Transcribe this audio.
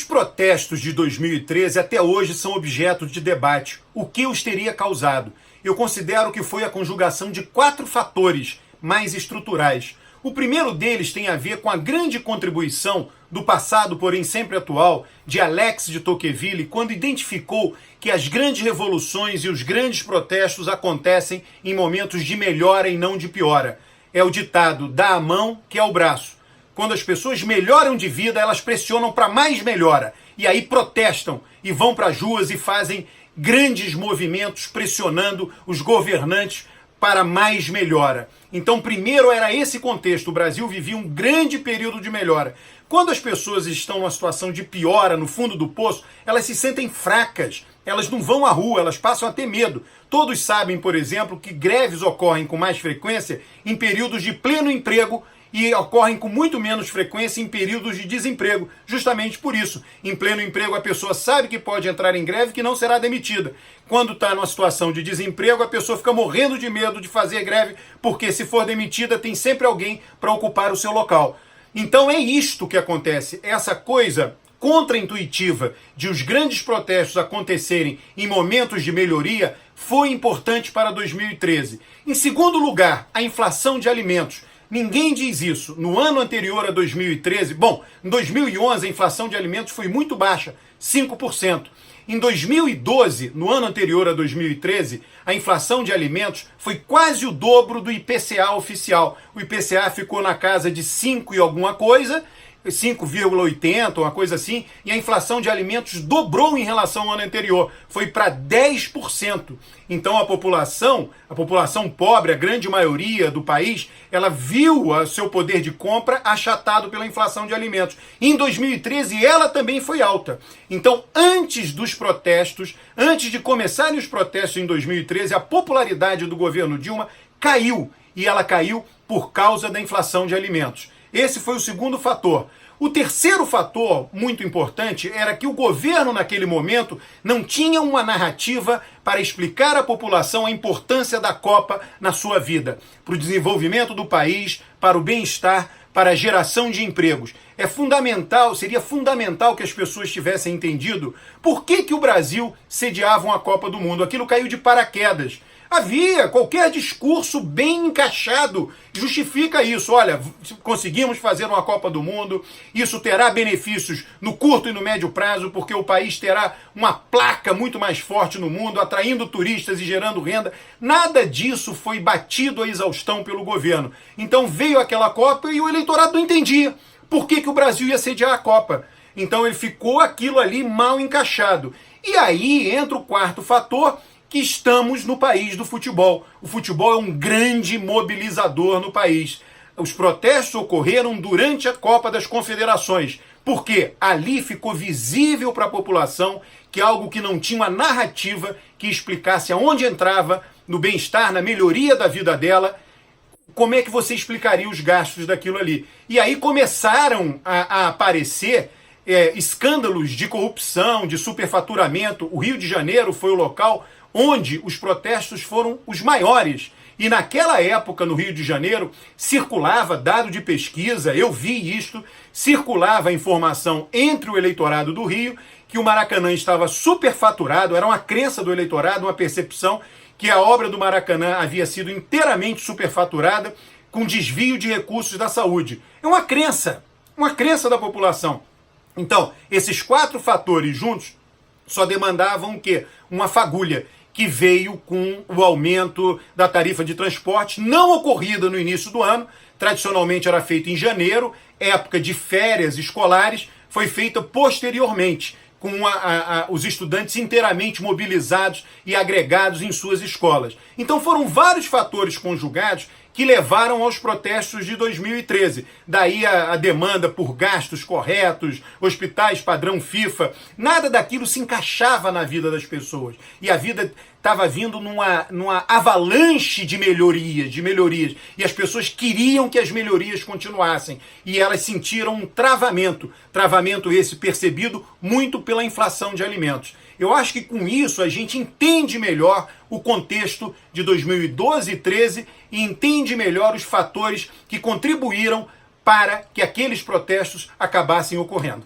Os protestos de 2013 até hoje são objeto de debate. O que os teria causado? Eu considero que foi a conjugação de 4 fatores mais estruturais. O primeiro deles tem a ver com a grande contribuição do passado, porém sempre atual, de Alex de Tocqueville, quando identificou que as grandes revoluções e os grandes protestos acontecem em momentos de melhora e não de piora. É o ditado, dá a mão que é o braço. Quando as pessoas melhoram de vida, elas pressionam para mais melhora. E aí protestam e vão para as ruas e fazem grandes movimentos pressionando os governantes para mais melhora. Então, primeiro era esse contexto. O Brasil vivia um grande período de melhora. Quando as pessoas estão numa situação de piora, no fundo do poço, elas se sentem fracas. Elas não vão à rua, elas passam a ter medo. Todos sabem, por exemplo, que greves ocorrem com mais frequência em períodos de pleno emprego e ocorrem com muito menos frequência em períodos de desemprego. Justamente por isso. Em pleno emprego, a pessoa sabe que pode entrar em greve, que não será demitida. Quando está numa situação de desemprego, a pessoa fica morrendo de medo de fazer greve, porque se for demitida, tem sempre alguém para ocupar o seu local. Então é isto que acontece. Essa coisa contraintuitiva de os grandes protestos acontecerem em momentos de melhoria foi importante para 2013. Em segundo lugar, a inflação de alimentos. Ninguém diz isso. No ano anterior a 2013, em 2011 a inflação de alimentos foi muito baixa, 5%. Em 2012, no ano anterior a 2013, a inflação de alimentos foi quase o dobro do IPCA oficial. O IPCA ficou na casa de 5 e alguma coisa, 5,80, uma coisa assim, e a inflação de alimentos dobrou em relação ao ano anterior, foi para 10%. Então a população pobre, a grande maioria do país, ela viu o seu poder de compra achatado pela inflação de alimentos. Em 2013 ela também foi alta. Então antes dos protestos, antes de começarem os protestos em 2013, a popularidade do governo Dilma caiu, e ela caiu por causa da inflação de alimentos. Esse foi o segundo fator. O terceiro fator, muito importante, era que o governo, naquele momento, não tinha uma narrativa para explicar à população a importância da Copa na sua vida, para o desenvolvimento do país, para o bem-estar, para a geração de empregos. Seria fundamental que as pessoas tivessem entendido por que o Brasil sediava uma Copa do Mundo. Aquilo caiu de paraquedas. Havia qualquer discurso bem encaixado justifica isso. Olha, conseguimos fazer uma Copa do Mundo, isso terá benefícios no curto e no médio prazo, porque o país terá uma placa muito mais forte no mundo, atraindo turistas e gerando renda. Nada disso foi batido à exaustão pelo governo. Então veio aquela Copa e o eleitorado não entendia por que o Brasil ia sediar a Copa. Então ele ficou aquilo ali mal encaixado. E aí entra o quarto fator, que estamos no país do futebol. O futebol é um grande mobilizador no país. Os protestos ocorreram durante a Copa das Confederações, porque ali ficou visível para a população que algo que não tinha uma narrativa que explicasse aonde entrava, no bem-estar, na melhoria da vida dela, como é que você explicaria os gastos daquilo ali. E aí começaram a aparecer escândalos de corrupção, de superfaturamento. O Rio de Janeiro foi o local onde os protestos foram os maiores. E naquela época, no Rio de Janeiro, circulava dado de pesquisa, eu vi isto, circulava a informação entre o eleitorado do Rio que o Maracanã estava superfaturado, era uma crença do eleitorado, uma percepção que a obra do Maracanã havia sido inteiramente superfaturada com desvio de recursos da saúde. É uma crença da população. Então, esses 4 fatores juntos só demandavam o quê? Uma fagulha, que veio com o aumento da tarifa de transporte, não ocorrida no início do ano, tradicionalmente era feito em janeiro, época de férias escolares, foi feita posteriormente, com os estudantes inteiramente mobilizados e agregados em suas escolas. Então foram vários fatores conjugados que levaram aos protestos de 2013. Daí a demanda por gastos corretos, hospitais padrão FIFA, nada daquilo se encaixava na vida das pessoas. E a vida estava vindo numa avalanche de melhorias. E as pessoas queriam que as melhorias continuassem. E elas sentiram um travamento esse percebido muito pela inflação de alimentos. Eu acho que com isso a gente entende melhor o contexto de 2012 e 2013 e entende melhor os fatores que contribuíram para que aqueles protestos acabassem ocorrendo.